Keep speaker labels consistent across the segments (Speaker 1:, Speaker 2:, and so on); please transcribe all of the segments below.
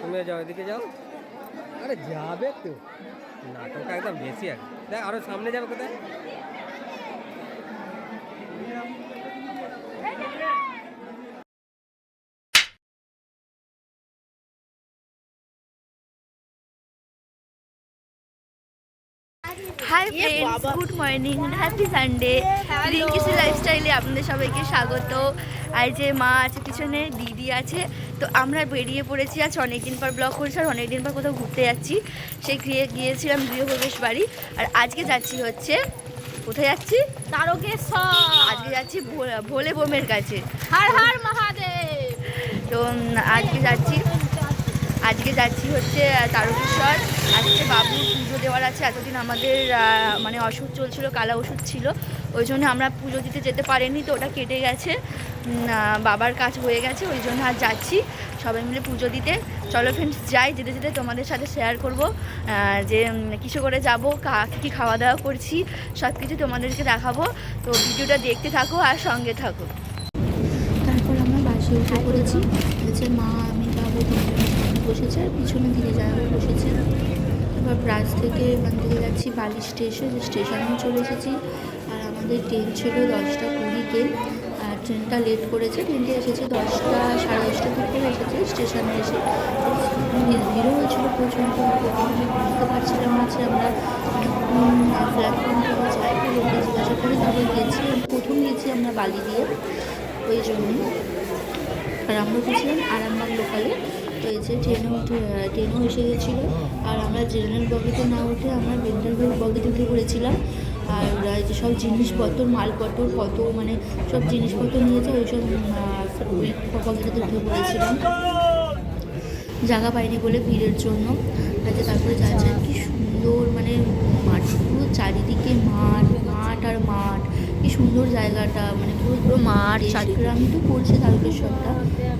Speaker 1: তুমি যাও, এদিকে যাও। আরে যাবে তো, নাটক একদম বেশি আছে। দেখ আরো সামনে যাবে কোথায়?
Speaker 2: Hi friends, good morning, happy Sunday. Rinki's লাইফস্টাইলে আপনাদের সবাইকে স্বাগত। আর যে মা আছে পিছনে, দিদি আছে, তো আমরা বেরিয়ে পড়েছি। আজ অনেকদিন পর ব্লগ করছি আর অনেকদিন পর কোথাও ঘুরতে যাচ্ছি। সেই গিয়েছিলাম গৃহপ্রবেশ বাড়ি, আর আজকে যাচ্ছি হচ্ছে, কোথায় যাচ্ছি? তারকেশ্বর। আজকে যাচ্ছি ভোলে বোমের কাছে। হর হর মহাদেব। তো আজকে যাচ্ছি হচ্ছে তারকেশ্বর। আজকে বাবু পুজো দেওয়ার আছে। এতদিন আমাদের মানে ওষুধ চলছিল, কালা ওষুধ ছিল, ওই জন্য আমরা পুজো দিতে যেতে পারিনি, তো ওটা কেটে গেছে, বাবার কাজ হয়ে গেছে, ওই জন্য আর যাচ্ছি সবাই মিলে পুজো দিতে। চলো ফ্রেন্ডস যাই, যেতে যেতে তোমাদের সাথে শেয়ার করব যে কিছু করে যাব, কী খাওয়া দাওয়া করছি, সব কিছু তোমাদেরকে দেখাবো। তো ভিডিওটা দেখতে থাকো আর সঙ্গে থাকো। তারপর আমরা বাসে উঠে পড়েছি, হচ্ছে মা, আমি, বাবু বসেছে, আর পিছনে দিকে যাওয়া বসেছে। এবার ব্রাঞ্চ থেকে এখান থেকে যাচ্ছি বালি স্টেশনে চলে এসেছি। আর আমাদের ট্রেন ছিল 10:20-তে, আর ট্রেনটা লেট করেছে। ট্রেনটা এসেছে 10টা, সাড়ে 10টার দিকে এসেছে। স্টেশনে এসে ভিড়ও হয়েছিল প্রচণ্ড, বুঝতে পারছিলাম না যে আমরা প্ল্যাটফর্ম থেকে যাই, লোককে জিজ্ঞাসা করে তারপর প্রথম গেছি আমরা বালি দিয়ে, ওই জন্যই। আর আমরা গেছিলাম আরামবাগ লোকালে। তো এই যে ট্রেনও এসে গেছিলো, আর আমরা জেনারেল বগিতে না উঠে আমরা জেনারেল বগিতে উঠে পড়েছিলাম। আর যে সব জিনিসপত্র, মালপত্র কত মানে সব জিনিসপত্র নিয়েছে, ওই সব বগিটাতে উঠে পড়েছিলাম, জায়গা পাইনি বলে ভিড়ের জন্য। আচ্ছা, তারপরে যাচ্ছে কি সুন্দর মানে মাঠ, পুরো চারিদিকে মাঠ আর মাঠ, কি সুন্দর জায়গাটা, মানে পুরো মাঠ। গ্রামই তো পড়ছে তারকেশ্বরটা,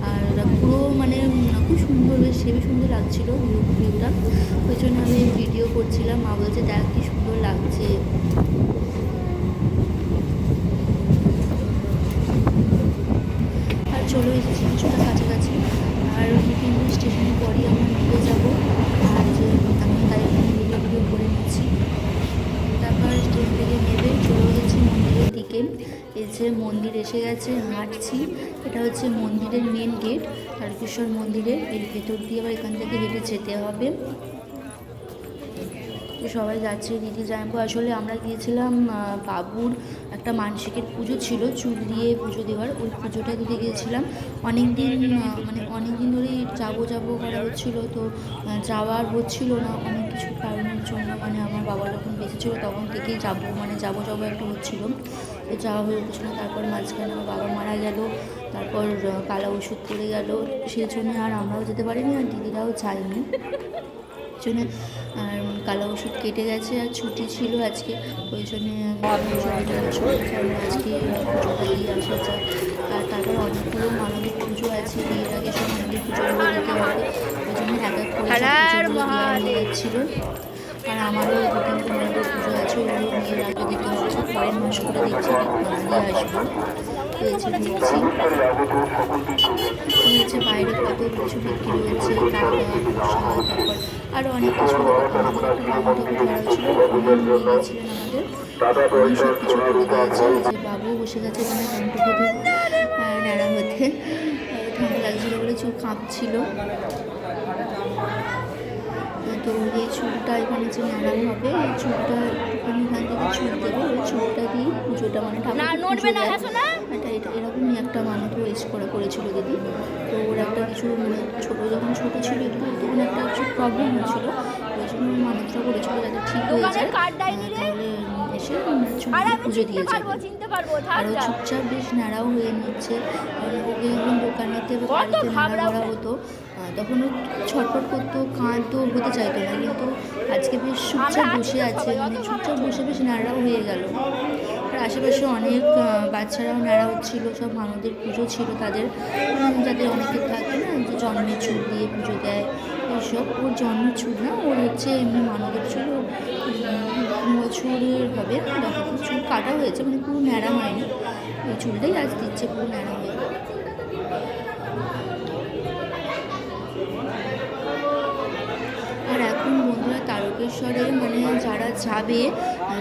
Speaker 2: আর পুরো মানে খুব সুন্দর, বেশ হেবি সুন্দর লাগছিল ভিউটা, ওই জন্য আমি ভিডিও করছিলাম। মা বলছে দেখ কি সুন্দর লাগছে। আর চলে এসেছি কিছুটা কাছাকাছি, আর কিন্তু স্টেশনের পরই আমরা নিয়ে যাবো, আর যে আমি তাই ভিডিও করে নিচ্ছি। তারপর ট্রেন থেকে নেমে চলে গেছি মন্দিরের দিকে। এই যে মন্দির এসে গেছে, হাঁটছি। এটা হচ্ছে মন্দিরের মেন গেট, তারকেশ্বর মন্দিরের। এর ভেতর দিয়ে আবার এখান থেকে হেঁটে যেতে হবে। তো সবাই যাচ্ছে, দিদি জানবো। আসলে আমরা গিয়েছিলাম, বাবুর একটা মানসিকের পুজো ছিল, চুল দিয়ে পুজো দেওয়ার, ওই পুজোটা দিতে গিয়েছিলাম। অনেক দিন ধরেই যাবো করা হচ্ছিলো, তো যাওয়ার হচ্ছিল না অনেক কিছু কারণের জন্য। মানে আমার বাবা যখন বেঁচে ছিল তখন থেকেই যাবো একটা হচ্ছিলো, তো যাওয়া হয়ে উঠছিল। তারপর মাঝখানে আমার বাবা মারা গেল, তারপর কালা ওষুধ পড়ে গেল, সেই জন্য আর আমরাও যেতে পারিনি, আর দিদিরাও যায়নি জন্য। আর কালো ওষুধ কেটে গেছে, আর ছুটি ছিল আজকে, ওই জন্য আজকে পুজোটা দিয়ে আসা যায়। আর তারপর অনেকগুলো মানবিক পুজো আছে, বিয়ের আগে সব মানবিক পুজোগুলো দিতে হবে, ওই জন্য এক এক করে নিয়ে যাচ্ছিল। আর আমারও 2-3 মানবিক পুজো আছে, ওগুলো বিয়ের আগে দিতে হচ্ছে, পরের মাস করে দিচ্ছি, দিয়ে আসবো। হয়েছে দেখছি হয়েছে বাইরে কত কিছু বিক্রি হয়েছে, তারপর আরও অনেক কিছু। আমাদের একটা রাউন্ড ঠাকুর ধরা হয়েছিল, নিয়ে গিয়েছিলেন আমাদের, উনি সব কিছু করে দিয়েছে। যে বাবু বসে গেছে এখানে ঘন্টপতি ন্যাড়া হতে, ঠান্ডা লাগছিলো বলে চুল কাঁপছিল। তো এই চুলটা এখানে যে নাড়ানো হবে, এই চুলটা একটুখানি এখান থেকে চুল দেবে, ওই চুলটা দিয়ে পুজোটা মানে এটা এরকমই একটা মানত করেছিল দিদি। তো ওর একটা কিছু মানে যখন ছোটো ছিল একটু, তখন একটা কিছু প্রবলেম হয়েছিল, ওই জন্য মানতটা করেছিল যাতে ঠিক হয়ে যায়, তাহলে এসে পুজো দিয়ে যাবে। আরও চুপচাপ বেশ নাড়াও হয়ে নিচ্ছে, ওকে যখন দোকানেতে বা বাড়িতে নাড়া করা হতো তখন ও ছটফট করতো, কাঁদতো, হতে চাইতো না, কিন্তু আজকে বেশ চুপচাপ বসে আছে, মানে চুপচাপ বসে বেশ নাড়াও হয়ে গেল। আর আশেপাশে অনেক বাচ্চারাও নাড়া হচ্ছিলো, সব মানদের পুজো ছিল তাদের, যাদের অনেকের থাকে না যে জন্মের চুল দিয়ে পুজো দেয়, এইসব। ওর জন্মের চুল না, ওর হচ্ছে এমনি মানদের চুল, বছরের হবে, চুল কাটা হয়েছে, মানে পুরো ন্যাড়া হয়নি, ওই চুলটাই আজ দিচ্ছে পুরো ন্যাড়া হয়ে। তারকেশ্বরে মানে যারা যাবে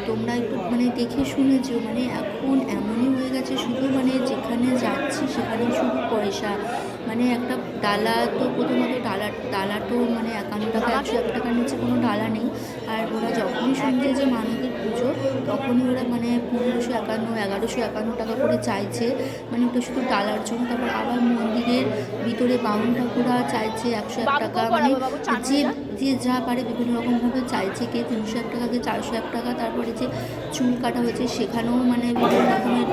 Speaker 2: তোমরা একটু মানে দেখে শুনে যেও, মানে এখন এমনই হয়ে গেছে শুধু মানে যেখানে যাচ্ছি সেখানে শুধু পয়সা। মানে একটা ডালা তো প্রথমত ডালা তো মানে 51 টাকা 101 টাকার নিচে কোনো ডালা নেই। আর ওরা যখনই শুনছে যে মানবের পুজো তখনই ওরা মানে 1551 1151 টাকা করে চাইছে, মানে ওটা শুধু ডালার জন্য। তারপর আবার মন্দিরের ভিতরে বাউন ঠাকুরা চাইছে 101 টাকা, মানে যে যে যা পারে বিভিন্ন রকমভাবে চাইছে, কে 301 টাকা, কে 401 টাকা। তারপরে যে চুল কাটা হয়েছে সেখানেও মানে বিভিন্ন রকমের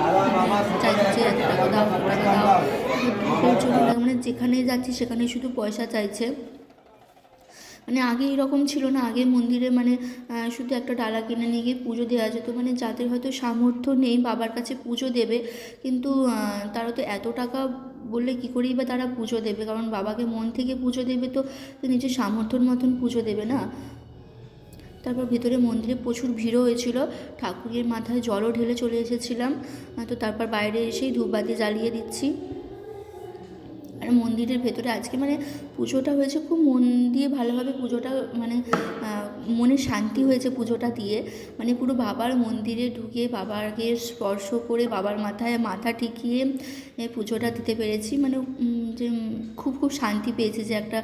Speaker 2: চাইছে 1 টাকা দাও 1 টাকা দাও, ধূপের জন্য মানে যেখানে যাচ্ছি সেখানে শুধু পয়সা চাইছে। মানে আগে এরকম ছিল না, আগে মন্দিরে মানে শুধু একটা ডালা কিনে নিয়ে গিয়ে পুজো দেওয়া যেত। মানে যাদের হয়তো সামর্থ্য নেই বাবার কাছে পুজো দেবে, কিন্তু তারা তো এত টাকা বললে কী করেই বা তারা পুজো দেবে, কারণ বাবাকে মন থেকে পুজো দেবে তো নিজের সামর্থ্যর মতন পুজো দেবে না। তারপর ভেতরে মন্দিরে প্রচুর ভিড়ও হয়েছিল, ঠাকুরের মাথায় জলও ঢেলে চলে এসেছিলাম। তো তারপর বাইরে এসেই ধূপবাতি জ্বালিয়ে দিচ্ছি। আর মন্দিরের ভেতরে আজকে মানে পুজোটা হয়েছে খুব মন দিয়ে, ভালোভাবে পুজোটা মানে মনে শান্তি হয়েছে পুজোটা দিয়ে। মানে পুরো বাবার মন্দিরে ঢুকে বাবাকে স্পর্শ করে বাবার মাথায় মাথা ঠেকিয়ে পুজোটা দিতে পেরেছি। মানে যে খুব খুব শান্তি পেয়েছে, যে একটা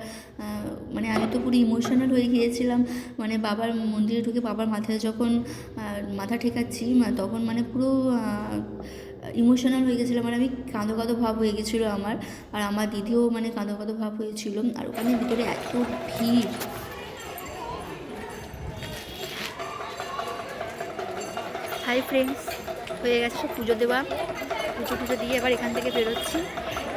Speaker 2: মানে আমি তো পুরো ইমোশনাল হয়ে গিয়েছিলাম। মানে বাবার মন্দিরে ঢুকে বাবার মাথায় যখন মাথা ঠেকাচ্ছি তখন মানে পুরো ইমোশনাল হয়ে গেছিলাম। মানে আমি কাঁদো কাঁদো ভাব হয়ে গেছিলো আমার, আর আমার দিদিও মানে কাঁদো কাঁদো ভাব হয়েছিল। আর ওখানে ভিতরে এত ভিড়। হাই ফ্রেন্ডস, হয়ে গেছে সব পুজো দেওয়া, পুজো দিয়ে এবার এখান থেকে বেরোচ্ছি।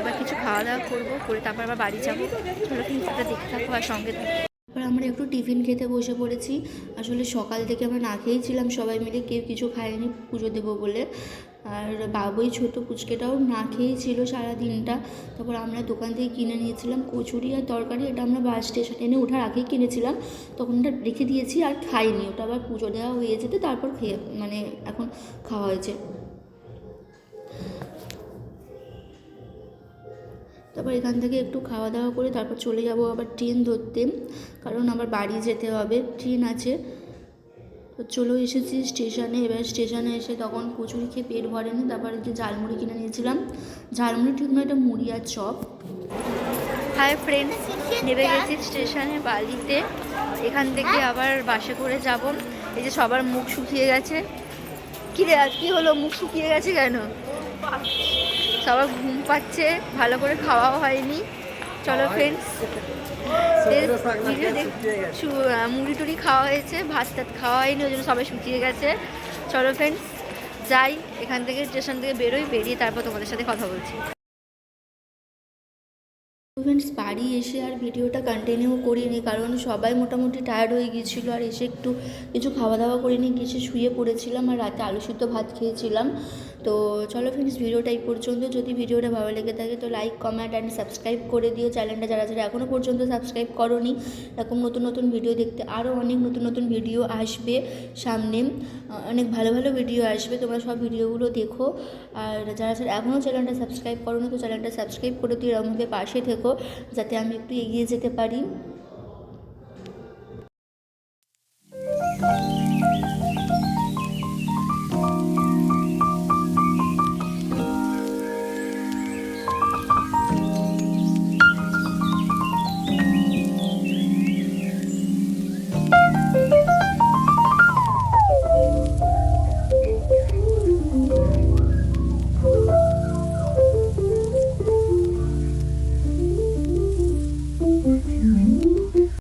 Speaker 2: এবার কিছু খাওয়া দাওয়া করবো, করে তারপর আবার বাড়ি যাবো। চলো ফ্রেন্ডসটা দেখতে থাকো আর সঙ্গে থাকো। এবার আমরা একটু টিফিন খেতে বসে পড়েছি। আসলে সকাল থেকে আমরা না খেয়েছিলাম সবাই মিলে, কেউ কিছু খায়নি পুজো দেবো বলে। আর বাবুই ছোটো পুচকেটাও না খেয়েই ছিল সারাদিনটা। তারপর আমরা দোকান থেকে কিনে নিয়েছিলাম কচুরি আর তরকারি। এটা আমরা বাস স্টেশনে ওঠার আগেই কিনেছিলাম, তখন ওটা রেখে দিয়েছি আর খাইনি। ওটা আবার পুজো দেওয়া হয়ে যেতে তারপর খেয়ে মানে এখন খাওয়া হয়েছে। তারপর এখান থেকে একটু খাওয়া দাওয়া করে তারপর চলে যাব আবার ট্রেন ধরতে, কারণ আবার বাড়ি যেতে হবে, ট্রেন আছে। তো চলে এসেছি স্টেশনে। এবার স্টেশনে এসে তখন কচুরি খেয়ে পেট ভরেনি, তারপর যে ঝালমুড়ি কিনে নিয়েছিলাম। ঝালমুড়ি ঠিক নয়, এটা মুড়ি আর চপ। হাই ফ্রেন্ডস, নেমে গেছি স্টেশনে বালিতে। এখান থেকে আবার বাসে করে যাব। এই যে সবার মুখ শুকিয়ে গেছে। কী রে আজ কী হলো, মুখ শুকিয়ে গেছে কেন? সবার ঘুম পাচ্ছে, ভালো করে খাওয়াও হয়নি। চলো ফ্রেন্ডস, মুড়ি টুড়ি খাওয়া হয়েছে, ভাত টাত খাওয়া হয়নি, ওই জন্য সবাই শুকিয়ে গেছে। চলো ফ্রেন্ডস যাই, এখান থেকে স্টেশন থেকে বেরোই, বেরিয়ে তারপর তোমাদের সাথে কথা বলছি। ফ্রেন্ডস বাড়ি এসে আর ভিডিওটা কন্টিনিউ করিনি, কারণ সবাই মোটামুটি টায়ার্ড হয়ে গিয়েছিলো। আর এসে একটু কিছু খাওয়া দাওয়া করিনি, গিয়ে শুয়ে পড়েছিলাম। আর রাতে আলু সিদ্ধ ভাত খেয়েছিলাম। তো চলো ফ্রেন্ডস ভিডিওটা এই পর্যন্ত। যদি ভিডিওটা ভালো লেগে থাকে তো লাইক কমেন্ট অ্যান্ড সাবস্ক্রাইব করে দিও। চ্যানেলটা যারা যারা এখনও পর্যন্ত সাবস্ক্রাইব করোনি, এরকম নতুন নতুন ভিডিও দেখতে আরও অনেক নতুন নতুন ভিডিও আসবে সামনে, অনেক ভালো ভালো ভিডিও আসবে, তোমরা সব ভিডিওগুলো দেখো। আর যারা যারা এখনও চ্যানেলটা সাবস্ক্রাইব করোনি তো চ্যানেলটা সাবস্ক্রাইব করে দিও, এরকমভাবে পাশে থেকো যাতে আমি একটু এগিয়ে যেতে পারি।